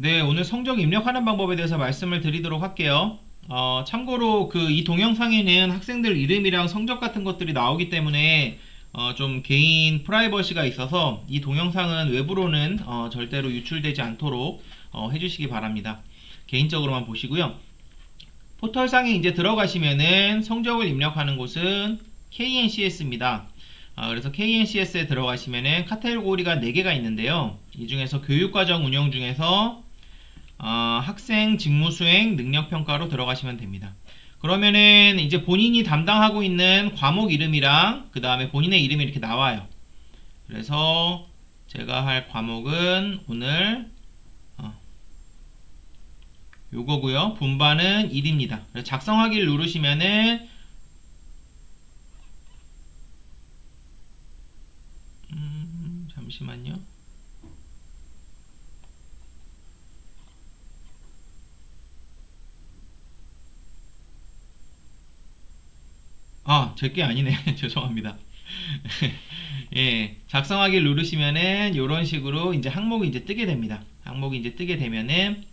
네, 오늘 성적 입력하는 방법에 대해서 말씀을 드리도록 할게요. 참고로 이 동영상에는 학생들 이름이랑 성적 같은 것들이 나오기 때문에 좀 개인 프라이버시가 있어서 이 동영상은 외부로는 절대로 유출되지 않도록 해주시기 바랍니다. 개인적으로만 보시고요. 포털상에 이제 들어가시면은 성적을 입력하는 곳은 KNCS입니다. 그래서 KNCS에 들어가시면은 카테고리가 4개가 있는데요. 이 중에서 교육과정 운영 중에서 학생 직무 수행 능력 평가로 들어가시면 됩니다. 그러면은 이제 본인이 담당하고 있는 과목 이름이랑 그 다음에 본인의 이름이 이렇게 나와요. 그래서 제가 할 과목은 오늘 요거고요. 분반은 1입니다. 작성하기를 누르시면은 잠시만요. 제게 아니네. 죄송합니다. 예, 작성하기를 누르시면은 이런 식으로 이제 항목이 이제 뜨게 됩니다. 항목이 이제 뜨게 되면은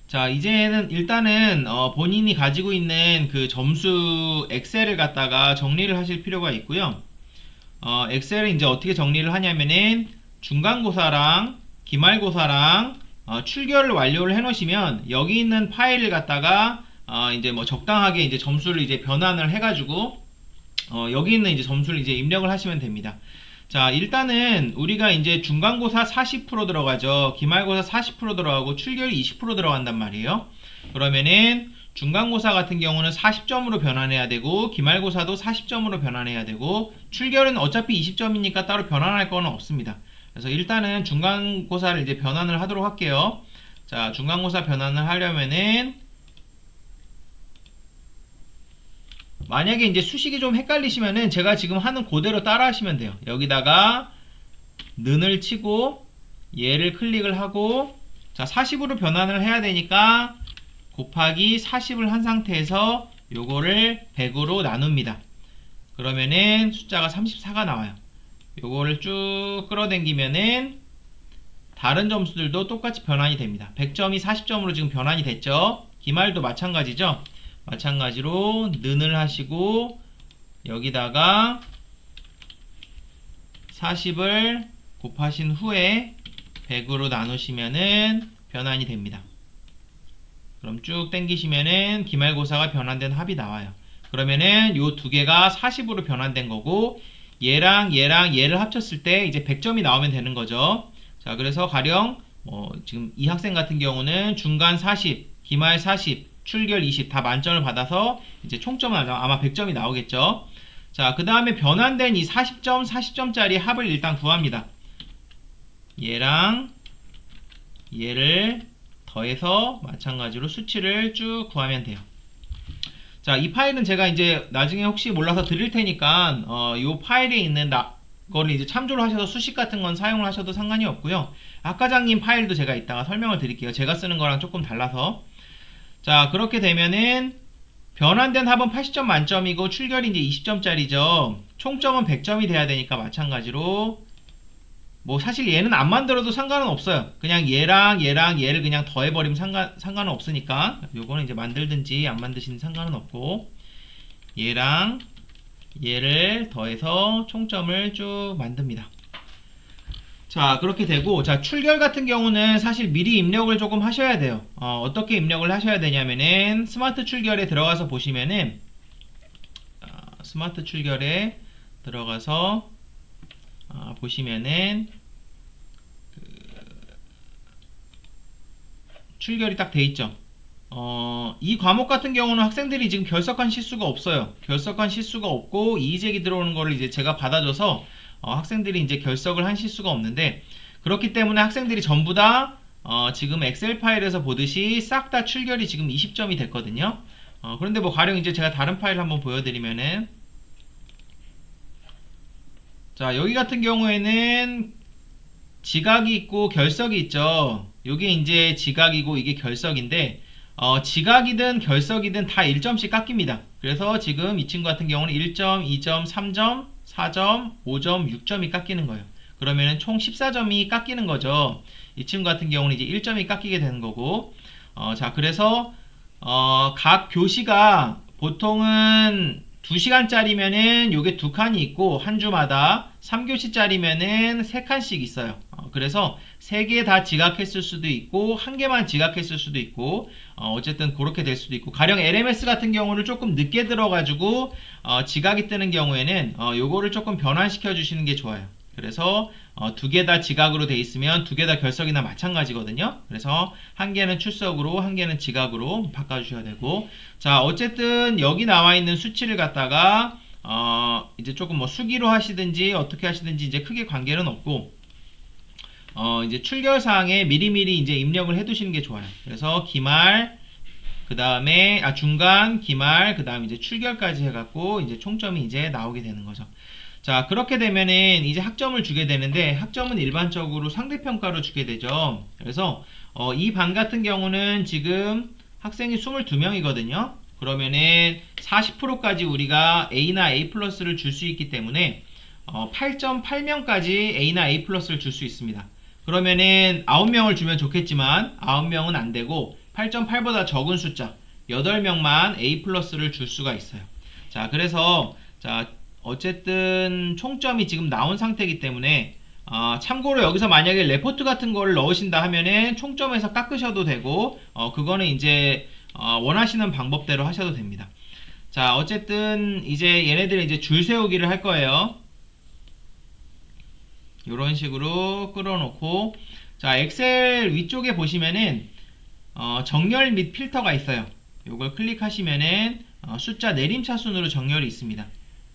자, 이제는 일단은 본인이 가지고 있는 그 점수 엑셀을 갖다가 정리를 하실 필요가 있고요. 엑셀을 이제 어떻게 정리를 하냐면은 중간고사랑 기말고사랑 출결을 완료를 해 놓으시면 여기 있는 파일을 갖다가 이제 뭐 적당하게 이제 점수를 이제 변환을 해가지고 여기 있는 이제 점수를 이제 입력을 하시면 됩니다. 자, 일단은 우리가 이제 중간고사 40% 들어가죠. 기말고사 40% 들어가고 출결이 20% 들어간단 말이에요. 그러면은 중간고사 같은 경우는 40점으로 변환해야 되고 기말고사도 40점으로 변환해야 되고 출결은 어차피 20점이니까 따로 변환할 거는 없습니다. 그래서 일단은 중간고사를 이제 변환을 하도록 할게요. 자, 중간고사 변환을 하려면은 만약에 이제 수식이 좀 헷갈리시면은 제가 지금 하는 그대로 따라 하시면 돼요. 여기다가 는을 치고 얘를 클릭을 하고 자, 40으로 변환을 해야 되니까 곱하기 40을 한 상태에서 요거를 100으로 나눕니다. 그러면은 숫자가 34가 나와요. 요거를 쭉 끌어당기면은 다른 점수들도 똑같이 변환이 됩니다. 100점이 40점으로 지금 변환이 됐죠. 기말도 마찬가지죠. 마찬가지로 는을 하시고 여기다가 40을 곱하신 후에 100으로 나누시면은 변환이 됩니다. 그럼 쭉 당기시면은 기말고사가 변환된 합이 나와요. 그러면은 요 두 개가 40으로 변환된 거고 얘랑 얘를 합쳤을 때 이제 100점이 나오면 되는 거죠. 자, 그래서 가령 지금 이 학생 같은 경우는 중간 40, 기말 40, 출결 20 다 만점을 받아서 이제 총점은 아마 100점이 나오겠죠. 자, 그 다음에 변환된 이 40점, 40점짜리 합을 일단 구합니다. 얘랑 얘를 더해서 마찬가지로 수치를 쭉 구하면 돼요. 자, 이 파일은 제가 이제 나중에 혹시 몰라서 드릴 테니까 이 파일에 있는 거를 이제 참조를 하셔서 수식 같은 건 사용을 하셔도 상관이 없고요. 학과장님 파일도 제가 이따가 설명을 드릴게요. 제가 쓰는 거랑 조금 달라서. 자, 그렇게 되면은 변환된 합은 80점 만점이고 출결이 이제 20점짜리죠. 총점은 100점이 돼야 되니까 마찬가지로 뭐 사실 얘는 안 만들어도 상관은 없어요. 그냥 얘랑 얘를 그냥 더해버리면 상관은 없으니까 요거는 이제 만들든지 안 만드시는 상관은 없고 얘랑 얘를 더해서 총점을 쭉 만듭니다. 자, 그렇게 되고 자, 출결 같은 경우는 사실 미리 입력을 조금 하셔야 돼요. 어떻게 입력을 하셔야 되냐면은 스마트 출결에 들어가서 보시면은 스마트 출결에 들어가서 보시면은 출결이 딱 돼 있죠. 이 과목 같은 경우는 학생들이 지금 결석한 실수가 없어요. 결석한 실수가 없고 이의제기 들어오는 거를 이제 제가 받아줘서 학생들이 이제 결석을 한 실수가 없는데 그렇기 때문에 학생들이 전부 다 지금 엑셀 파일에서 보듯이 싹 다 출결이 지금 20점이 됐거든요. 그런데 뭐 가령 이제 제가 다른 파일 한번 보여드리면은 자, 여기 같은 경우에는 지각이 있고 결석이 있죠. 요게 이제 지각이고 이게 결석인데 지각이든 결석이든 다 1점씩 깎입니다. 그래서 지금 이 친구 같은 경우는 1점, 2점, 3점, 4점, 5점, 6점이 깎이는 거예요. 그러면은 총 14점이 깎이는 거죠. 이 친구 같은 경우는 이제 1점이 깎이게 되는 거고, 자, 그래서, 각 교시가 보통은 2시간짜리면은 요게 2칸이 있고, 한 주마다 3교시짜리면은 3칸씩 있어요. 그래서 3개 다 지각했을 수도 있고, 1개만 지각했을 수도 있고, 어쨌든 그렇게 될 수도 있고, 가령 LMS 같은 경우를 조금 늦게 들어가지고, 지각이 뜨는 경우에는, 요거를 조금 변환시켜 주시는 게 좋아요. 그래서 2개 다 지각으로 돼 있으면 2개 다 결석이나 마찬가지거든요. 그래서 1개는 출석으로 1개는 지각으로 바꿔주셔야 되고, 자, 어쨌든 여기 나와 있는 수치를 갖다가 이제 조금 뭐 수기로 하시든지 어떻게 하시든지 이제 크게 관계는 없고, 이제 출결사항에 미리미리 이제 입력을 해 두시는 게 좋아요. 그래서 기말, 그 다음에 중간, 기말, 그 다음 이제 출결까지 해갖고 이제 총점이 이제 나오게 되는 거죠. 자, 그렇게 되면은 이제 학점을 주게 되는데, 학점은 일반적으로 상대평가로 주게 되죠. 그래서 이 반 같은 경우는 지금 학생이 22명이거든요. 그러면은 40%까지 우리가 A나 A 플러스를 줄 수 있기 때문에 8.8명까지 A나 A 플러스를 줄 수 있습니다. 그러면은 9명을 주면 좋겠지만 9명은 안 되고 8.8보다 적은 숫자 8명만 A 플러스를 줄 수가 있어요. 자, 그래서 자, 어쨌든 총점이 지금 나온 상태이기 때문에 참고로 여기서 만약에 레포트 같은 거를 넣으신다 하면은 총점에서 깎으셔도 되고, 그거는 이제 원하시는 방법대로 하셔도 됩니다. 자, 어쨌든 이제 얘네들은 이제 줄 세우기를 할 거예요. 이런 식으로 끌어놓고, 자, 엑셀 위쪽에 보시면은 정렬 및 필터가 있어요. 요걸 클릭하시면은 숫자 내림차순으로 정렬이 있습니다.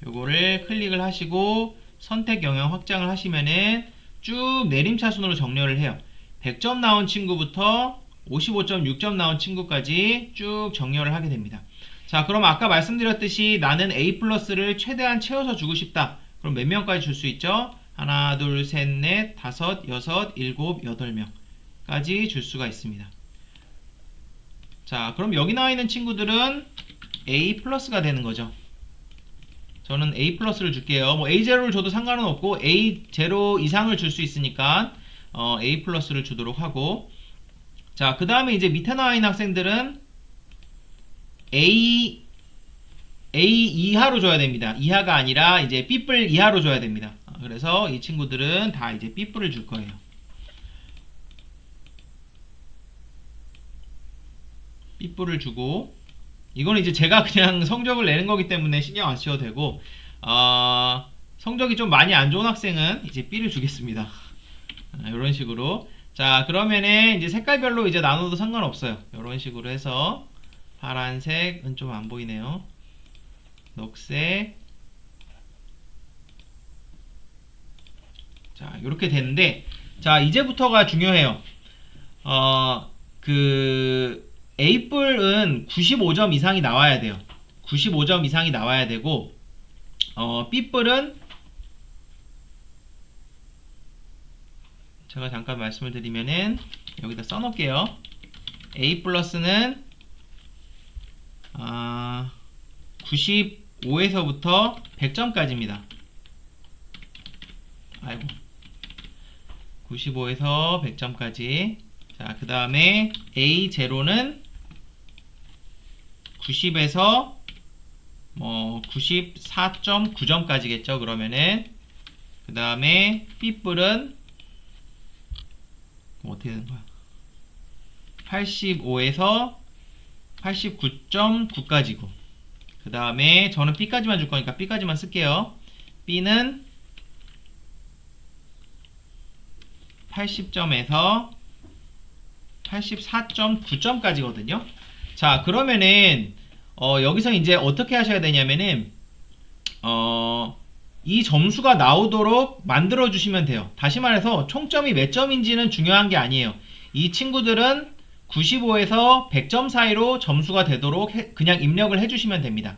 요거를 클릭을 하시고 선택 영역 확장을 하시면은 쭉 내림차순으로 정렬을 해요. 100점 나온 친구부터 55.6점 나온 친구까지 쭉 정렬을 하게 됩니다. 자, 그럼 아까 말씀드렸듯이 나는 A 플러스를 최대한 채워서 주고 싶다. 그럼 몇 명까지 줄 수 있죠? 하나, 둘, 셋, 넷, 다섯, 여섯, 일곱, 8명까지 줄 수가 있습니다. 자, 그럼 여기 나와 있는 친구들은 A 플러스가 되는 거죠. 저는 A 플러스를 줄게요. 뭐 A0를 줘도 상관은 없고 A0 이상을 줄 수 있으니까 A 플러스를 주도록 하고, 자, 그 다음에 이제 밑에 나와 있는 학생들은 A 이하로 줘야 됩니다. 이하가 아니라 이제 B뿔 이하로 줘야 됩니다. 그래서 이 친구들은 다 이제 B뿔을 줄 거예요. B뿔을 주고, 이거는 이제 제가 그냥 성적을 내는 거기 때문에 신경 안 쓰셔도 되고, 성적이 좀 많이 안 좋은 학생은 이제 B를 주겠습니다. 이런 식으로. 자, 그러면은 이제 색깔별로 이제 나눠도 상관없어요. 이런 식으로 해서 파란색은 좀 안 보이네요. 녹색. 자, 이렇게 되는데, 자, 이제부터가 중요해요. A뿔은 95점 이상이 나와야 돼요. 95점 이상이 나와야 되고, B뿔은 제가 잠깐 말씀을 드리면은 여기다 써놓을게요. A 플러스는 95에서부터 100점까지입니다. 아이고, 95에서 100점까지. 자, 그 다음에 A0는 90에서 94.9점까지겠죠. 그러면은 그 다음에 B뿔은 어떻게 되는 거야? 85에서 89.9까지고, 그 다음에 저는 B까지만 줄 거니까 B까지만 쓸게요. B는 80점에서 84.9점까지거든요. 자, 그러면은 여기서 이제 어떻게 하셔야 되냐면은 이 점수가 나오도록 만들어 주시면 돼요. 다시 말해서 총점이 몇 점인지는 중요한 게 아니에요. 이 친구들은 95에서 100점 사이로 점수가 되도록 그냥 입력을 해주시면 됩니다.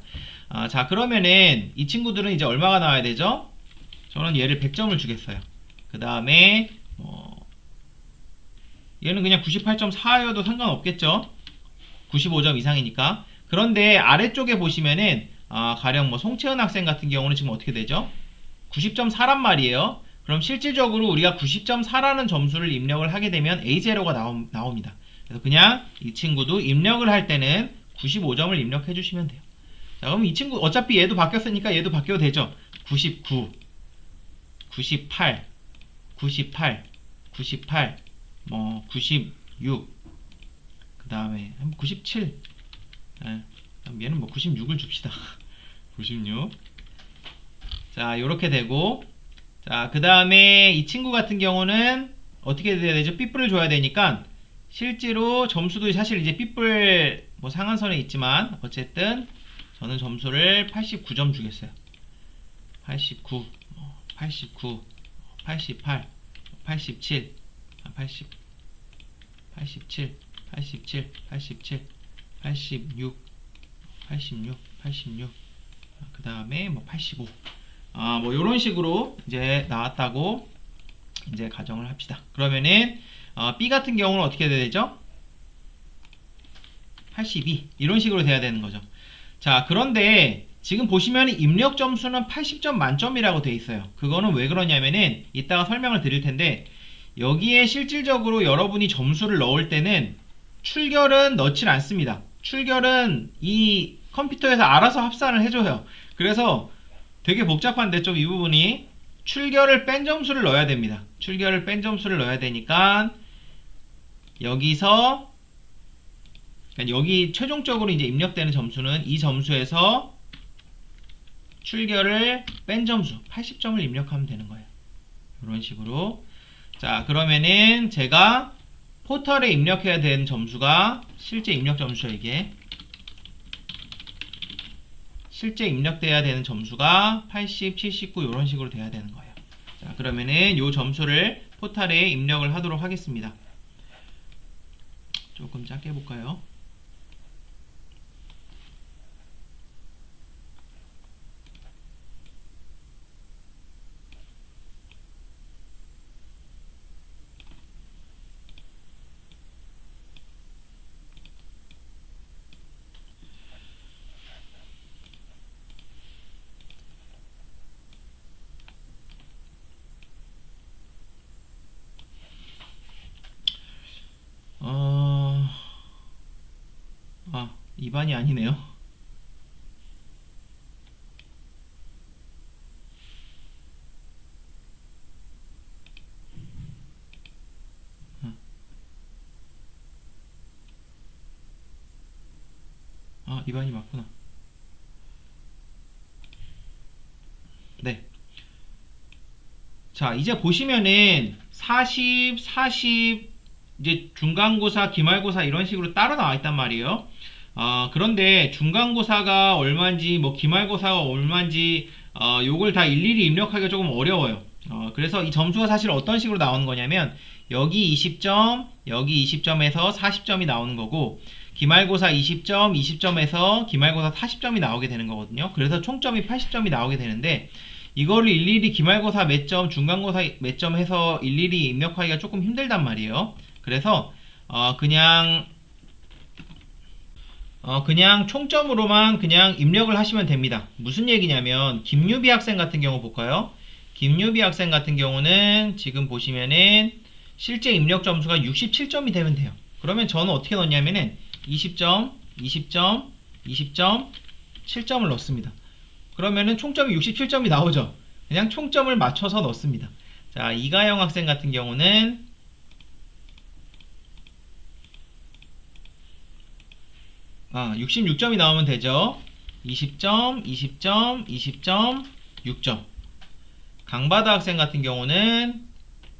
자, 그러면은 이 친구들은 이제 얼마가 나와야 되죠? 저는 얘를 100점을 주겠어요. 그 다음에 얘는 그냥 98.4여도 상관없겠죠? 95점 이상이니까. 그런데 아래쪽에 보시면은 가령 뭐 송채은 학생 같은 경우는 지금 어떻게 되죠? 90.4란 말이에요. 그럼 실질적으로 우리가 90.4라는 점수를 입력을 하게 되면 A0가 나옵니다. 그래서 그냥 이 친구도 입력을 할 때는 95점을 입력해 주시면 돼요. 자, 그럼 이 친구 어차피 얘도 바뀌었으니까 얘도 바뀌어도 되죠. 99, 98, 98, 98, 뭐 96, 그 다음에 97. 얘는 뭐 96을 줍시다. 96. 자, 요렇게 되고, 자, 그 다음에 이 친구 같은 경우는 어떻게 돼야 되죠? 삐뿔을 줘야 되니까 실제로 점수도 사실 이제 삐뿔 뭐 상한선에 있지만 어쨌든 저는 점수를 89점 주겠어요. 89, 89, 88, 87, 80, 87, 87, 87, 86, 86, 86, 그 다음에 뭐 85. 뭐 요런 식으로 이제 나왔다고 이제 가정을 합시다. 그러면은 B 같은 경우는 어떻게 돼야 되죠? 82 이런 식으로 돼야 되는 거죠. 자, 그런데 지금 보시면 입력 점수는 80점 만점이라고 돼 있어요. 그거는 왜 그러냐면은 이따가 설명을 드릴 텐데 여기에 실질적으로 여러분이 점수를 넣을 때는 출결은 넣질 않습니다. 출결은 이 컴퓨터에서 알아서 합산을 해줘요. 그래서 되게 복잡한데 좀 이 부분이 출결을 뺀 점수를 넣어야 됩니다. 출결을 뺀 점수를 넣어야 되니까 여기서 그러니까 여기 최종적으로 이제 입력되는 점수는 이 점수에서 출결을 뺀 점수 80점을 입력하면 되는 거예요. 이런 식으로. 자, 그러면은 제가 포털에 입력해야 되는 점수가 실제 입력 점수죠. 이게 실제 입력돼야 되는 점수가 80, 79 이런 식으로 돼야 되는 거예요. 자, 그러면은 요 점수를 포털에 입력을 하도록 하겠습니다. 조금 작게 해볼까요? 아, 2반이 아니네요. 아, 2반이 맞구나. 네. 자, 이제 보시면은 40, 40, 이제 중간고사, 기말고사 이런 식으로 따로 나와 있단 말이에요. 그런데 중간고사가 얼마인지, 뭐 기말고사가 얼마인지, 요걸 다 일일이 입력하기가 조금 어려워요. 그래서 이 점수가 사실 어떤 식으로 나오는 거냐면, 여기 20점, 여기 20점에서 40점이 나오는 거고, 기말고사 20점, 20점에서 기말고사 40점이 나오게 되는 거거든요. 그래서 총점이 80점이 나오게 되는데, 이거를 일일이 기말고사 몇 점, 중간고사 몇 점 해서 일일이 입력하기가 조금 힘들단 말이에요. 그래서 그냥 총점으로만 그냥 입력을 하시면 됩니다. 무슨 얘기냐면 김유비 학생 같은 경우 볼까요? 김유비 학생 같은 경우는 지금 보시면은 실제 입력 점수가 67점이 되면 돼요. 그러면 저는 어떻게 넣냐면은 20점, 20점, 20점, 7점을 넣습니다. 그러면은 총점이 67점이 나오죠. 그냥 총점을 맞춰서 넣습니다. 자, 이가영 학생 같은 경우는 66점이 나오면 되죠. 20점, 20점, 20점, 6점. 강바다 학생 같은 경우는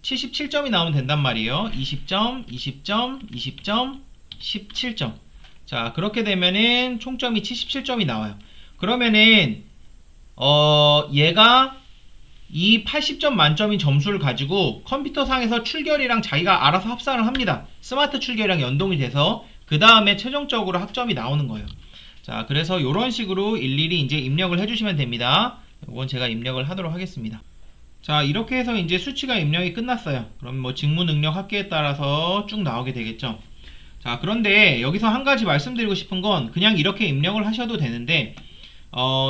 77점이 나오면 된단 말이에요. 20점, 20점, 20점, 17점. 자, 그렇게 되면은 총점이 77점이 나와요. 그러면은 얘가 이 80점 만점인 점수를 가지고 컴퓨터상에서 출결이랑 자기가 알아서 합산을 합니다. 스마트 출결이랑 연동이 돼서 그 다음에 최종적으로 학점이 나오는 거예요. 자, 그래서 이런 식으로 일일이 이제 입력을 해주시면 됩니다. 이건 제가 입력을 하도록 하겠습니다. 자, 이렇게 해서 이제 수치가 입력이 끝났어요. 그럼 뭐 직무 능력 합계에 따라서 쭉 나오게 되겠죠. 자, 그런데 여기서 한 가지 말씀드리고 싶은 건 그냥 이렇게 입력을 하셔도 되는데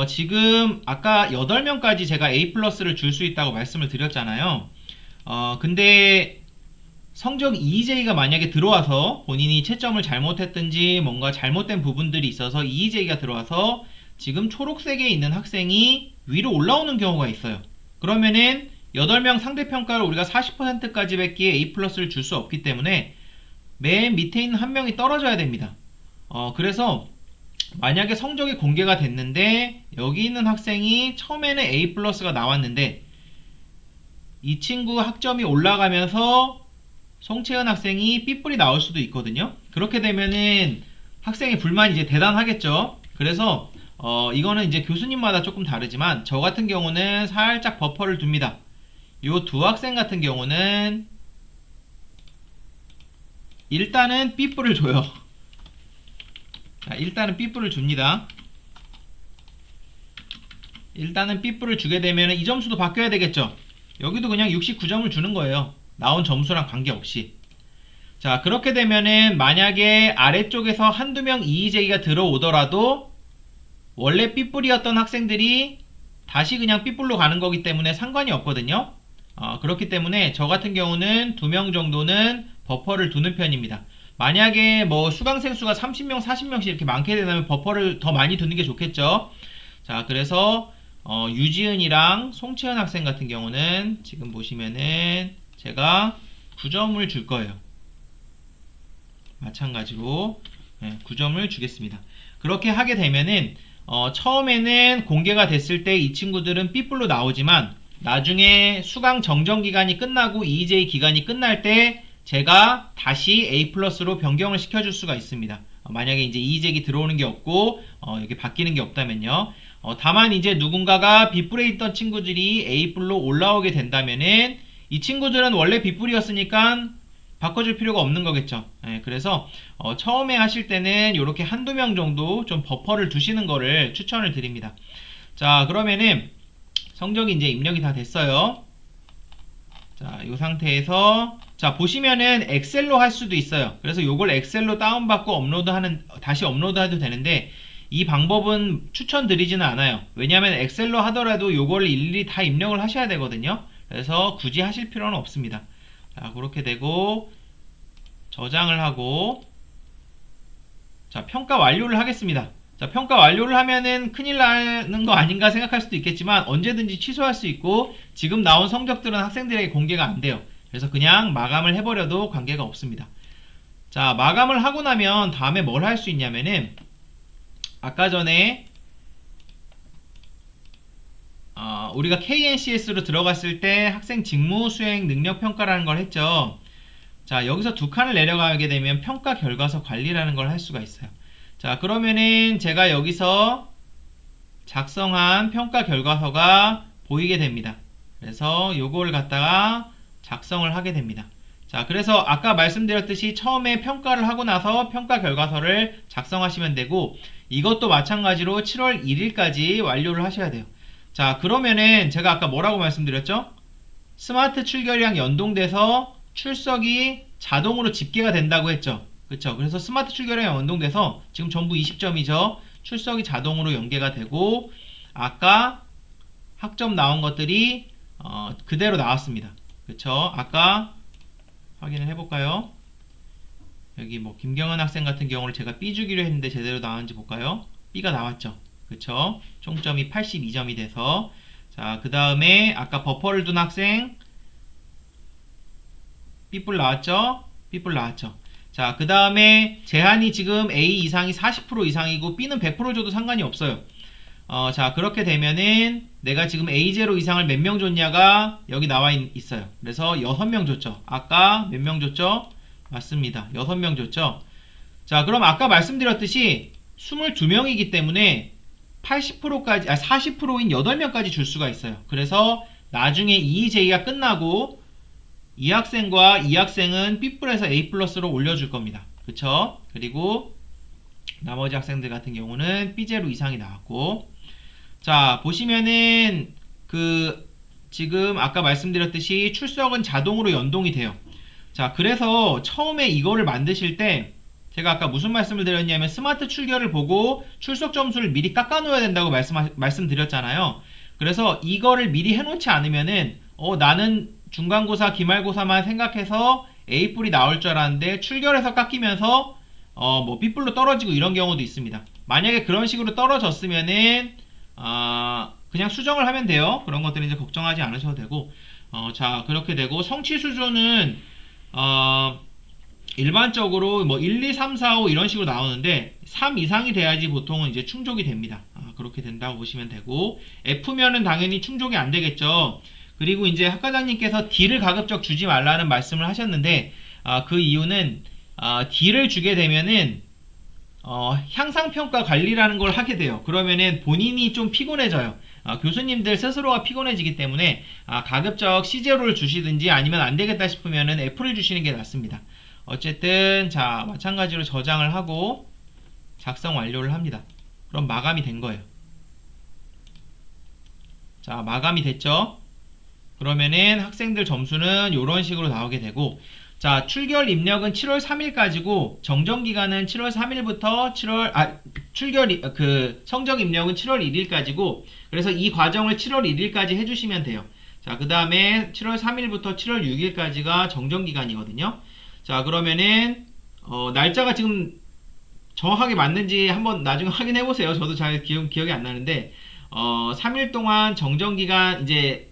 지금 아까 8명까지 제가 A 플러스를 줄 수 있다고 말씀을 드렸잖아요. 근데 성적 EJ가 만약에 들어와서 본인이 채점을 잘못했든지 뭔가 잘못된 부분들이 있어서 EJ가 들어와서 지금 초록색에 있는 학생이 위로 올라오는 경우가 있어요. 그러면은 8명 상대평가를 우리가 40%까지 뱉기에 A 플러스를 줄 수 없기 때문에 맨 밑에 있는 한 명이 떨어져야 됩니다. 그래서 만약에 성적이 공개가 됐는데 여기 있는 학생이 처음에는 A 플러스가 나왔는데 이 친구 학점이 올라가면서 송채은 학생이 B뿔이 나올 수도 있거든요. 그렇게 되면은 학생의 불만이 이제 대단하겠죠. 그래서 이거는 이제 교수님마다 조금 다르지만 저 같은 경우는 살짝 버퍼를 둡니다. 요 두 학생 같은 경우는 일단은 B뿔을 줘요. 자, 일단은 B뿔을 줍니다. 일단은 B뿔을 주게 되면 이 점수도 바뀌어야 되겠죠. 여기도 그냥 69점을 주는 거예요. 나온 점수랑 관계없이. 자, 그렇게 되면은 만약에 아래쪽에서 한두 명 EJ가 들어오더라도 원래 B뿔이었던 학생들이 다시 그냥 B뿔로 가는 거기 때문에 상관이 없거든요. 그렇기 때문에 저 같은 경우는 2명 정도는 버퍼를 두는 편입니다. 만약에 뭐 수강생 수가 30명, 40명씩 이렇게 많게 되면 버퍼를 더 많이 두는 게 좋겠죠. 자, 그래서 유지은이랑 송채은 학생 같은 경우는 지금 보시면은 제가 9점을 줄 거예요. 마찬가지로 9점을 주겠습니다. 그렇게 하게 되면은 처음에는 공개가 됐을 때 이 친구들은 B뿔로 나오지만 나중에 수강 정정 기간이 끝나고 EJ 기간이 끝날 때 제가 다시 A 플러스로 변경을 시켜줄 수가 있습니다. 만약에 이제 EJ이 들어오는 게 없고 이렇게 바뀌는 게 없다면요. 다만 이제 누군가가 B뿔에 있던 친구들이 A뿔로 올라오게 된다면은 이 친구들은 원래 B뿔이었으니까 바꿔줄 필요가 없는 거겠죠. 그래서 처음에 하실 때는 이렇게 한두 명 정도 좀 버퍼를 두시는 거를 추천을 드립니다. 자, 그러면은 성적이 이제 입력이 다 됐어요. 자, 이 상태에서 자, 보시면은 엑셀로 할 수도 있어요. 그래서 요걸 엑셀로 다운받고 다시 업로드해도 되는데 이 방법은 추천드리지는 않아요. 왜냐하면 엑셀로 하더라도 요걸 일일이 다 입력을 하셔야 되거든요. 그래서 굳이 하실 필요는 없습니다. 자, 그렇게 되고 저장을 하고 자, 평가 완료를 하겠습니다. 자, 평가 완료를 하면은 큰일 나는 거 아닌가 생각할 수도 있겠지만 언제든지 취소할 수 있고 지금 나온 성적들은 학생들에게 공개가 안 돼요. 그래서 그냥 마감을 해버려도 관계가 없습니다. 자, 마감을 하고 나면 다음에 뭘 할 수 있냐면은 아까 전에 우리가 KNCS로 들어갔을 때 학생 직무 수행 능력 평가라는 걸 했죠. 자, 여기서 두 칸을 내려가게 되면 평가 결과서 관리라는 걸 할 수가 있어요. 자, 그러면은 제가 여기서 작성한 평가 결과서가 보이게 됩니다. 그래서 요걸 갖다가 작성을 하게 됩니다. 자, 그래서 아까 말씀드렸듯이 처음에 평가를 하고 나서 평가 결과서를 작성하시면 되고 이것도 마찬가지로 7월 1일까지 완료를 하셔야 돼요. 자, 그러면은 제가 아까 뭐라고 말씀드렸죠? 스마트 출결이랑 연동돼서 출석이 자동으로 집계가 된다고 했죠. 그쵸? 그래서 스마트 출결이랑 연동돼서 지금 전부 20점이죠. 출석이 자동으로 연계가 되고 아까 학점 나온 것들이 그대로 나왔습니다. 그쵸? 아까 확인을 해볼까요? 여기 뭐 김경은 학생 같은 경우를 제가 B 주기로 했는데 제대로 나왔는지 볼까요? B가 나왔죠. 그쵸? 총점이 82점이 돼서 자, 그 다음에 아까 버퍼를 둔 학생 B뿔 나왔죠? B뿔 나왔죠. 자, 그 다음에 제한이 지금 A 이상이 40% 이상이고 B는 100% 줘도 상관이 없어요. 자, 그렇게 되면은 내가 지금 A0 이상을 몇 명 줬냐가 여기 나와 있어요. 그래서 6명 줬죠. 아까 몇 명 줬죠? 맞습니다. 6명 줬죠. 자, 그럼 아까 말씀드렸듯이 22명이기 때문에 80%까지 40%인 8명까지 줄 수가 있어요. 그래서 나중에 EJ가 끝나고 이 학생과 이 학생은 B뿔에서 A 플러스로 올려줄 겁니다. 그쵸? 그리고 나머지 학생들 같은 경우는 B0 이상이 나왔고 자, 보시면은 지금 아까 말씀드렸듯이 출석은 자동으로 연동이 돼요. 자, 그래서 처음에 이거를 만드실 때 제가 아까 무슨 말씀을 드렸냐면 스마트 출결을 보고 출석 점수를 미리 깎아놓아야 된다고 말씀드렸잖아요. 그래서 이거를 미리 해놓지 않으면은 나는 중간고사, 기말고사만 생각해서 A뿔이 나올 줄 알았는데 출결해서 깎이면서 뭐 B뿔로 떨어지고 이런 경우도 있습니다. 만약에 그런 식으로 떨어졌으면은 그냥 수정을 하면 돼요. 그런 것들은 이제 걱정하지 않으셔도 되고 자 그렇게 되고 성취 수준은 일반적으로 뭐 1, 2, 3, 4, 5 이런 식으로 나오는데 3 이상이 돼야지 보통은 이제 충족이 됩니다. 그렇게 된다고 보시면 되고 F면은 당연히 충족이 안 되겠죠. 그리고 이제 학과장님께서 D를 가급적 주지 말라는 말씀을 하셨는데 그 이유는 D를 주게 되면은 향상평가 관리라는 걸 하게 돼요. 그러면은 본인이 좀 피곤해져요. 교수님들 스스로가 피곤해지기 때문에 가급적 C0를 주시든지 아니면 안 되겠다 싶으면은 F를 주시는 게 낫습니다. 어쨌든 자 마찬가지로 저장을 하고 작성 완료를 합니다. 그럼 마감이 된 거예요. 자 마감이 됐죠. 그러면은 학생들 점수는 이런 식으로 나오게 되고 자 출결 입력은 7월 3일까지고 정정기간은 7월 3일부터 성적 입력은 7월 1일까지고 그래서 이 과정을 7월 1일까지 해주시면 돼요. 자 그 다음에 7월 3일부터 7월 6일까지가 정정기간이거든요. 자 그러면은 날짜가 지금 정확하게 맞는지 한번 나중에 확인해 보세요. 저도 잘 기억이 안 나는데 3일 동안 정정기간 이제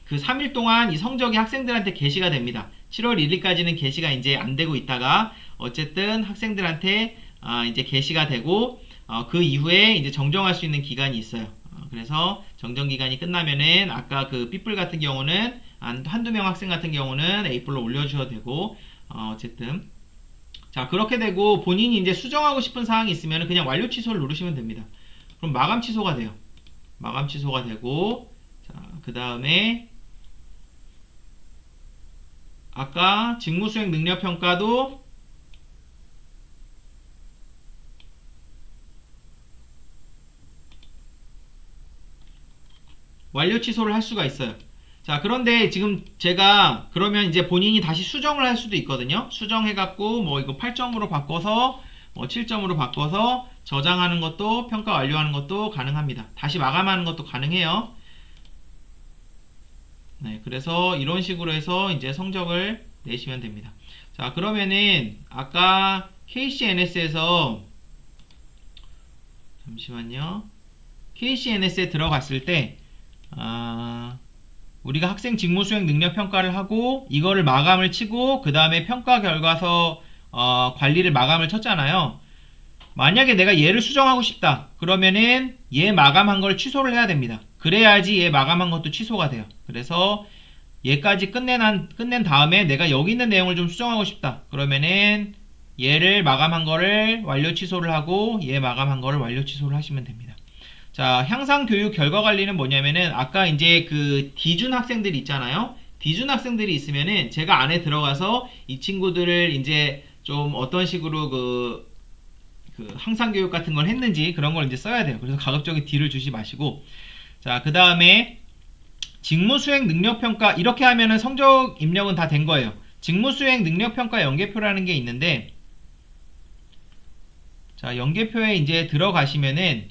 그 3일 동안 이 성적이 학생들한테 게시가 됩니다. 7월 1일까지는 게시가 이제 안 되고 있다가 어쨌든 학생들한테 이제 게시가 되고 그 이후에 이제 정정할 수 있는 기간이 있어요. 그래서 정정 기간이 끝나면은 아까 그 B뿔 같은 경우는 한두 명 학생 같은 경우는 A뿔로 올려주셔도 되고 어쨌든 자 그렇게 되고 본인이 이제 수정하고 싶은 사항이 있으면 그냥 완료 취소를 누르시면 됩니다. 그럼 마감 취소가 돼요. 마감 취소가 되고 자 그 다음에 아까 직무수행 능력평가도 완료 취소를 할 수가 있어요. 자 그런데 지금 제가 그러면 이제 본인이 다시 수정을 할 수도 있거든요. 수정해갖고 뭐 이거 8점으로 바꿔서 뭐 7점으로 바꿔서 저장하는 것도 평가 완료하는 것도 가능합니다. 다시 마감하는 것도 가능해요. 네, 그래서 이런 식으로 해서 이제 성적을 내시면 됩니다. 자, 그러면은 아까 KCNS에서 잠시만요. KCNS에 들어갔을 때 우리가 학생 직무수행 능력평가를 하고 이거를 마감을 치고 그 다음에 평가 결과서 관리를 마감을 쳤잖아요. 만약에 내가 얘를 수정하고 싶다 그러면은 얘 마감한 걸 취소를 해야 됩니다. 그래야지 얘 마감한 것도 취소가 돼요. 그래서 얘까지 끝낸 다음에 내가 여기 있는 내용을 좀 수정하고 싶다 그러면은 얘를 마감한 거를 완료 취소를 하고 얘 마감한 거를 완료 취소를 하시면 됩니다. 자 향상 교육 결과 관리는 뭐냐면은 아까 이제 그 D준 학생들이 있잖아요. D준 학생들이 있으면은 제가 안에 들어가서 이 친구들을 이제 좀 어떤 식으로 그 항상 교육 같은 걸 했는지 그런 걸 이제 써야 돼요. 그래서 가급적이 D를 주지 마시고 자 그 다음에 직무수행 능력평가 이렇게 하면은 성적 입력은 다 된 거예요. 직무수행 능력평가 연계표라는 게 있는데 자 연계표에 이제 들어가시면은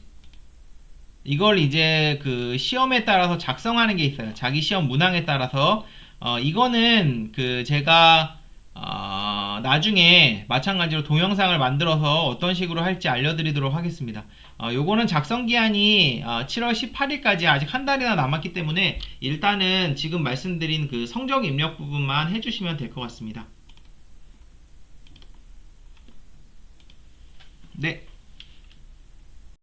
이걸 이제 그 시험에 따라서 작성하는 게 있어요. 자기 시험 문항에 따라서 이거는 그 제가 나중에 마찬가지로 동영상을 만들어서 어떤 식으로 할지 알려드리도록 하겠습니다. 요거는 작성 기한이 7월 18일까지 아직 한 달이나 남았기 때문에 일단은 지금 말씀드린 그 성적 입력 부분만 해주시면 될 것 같습니다. 네.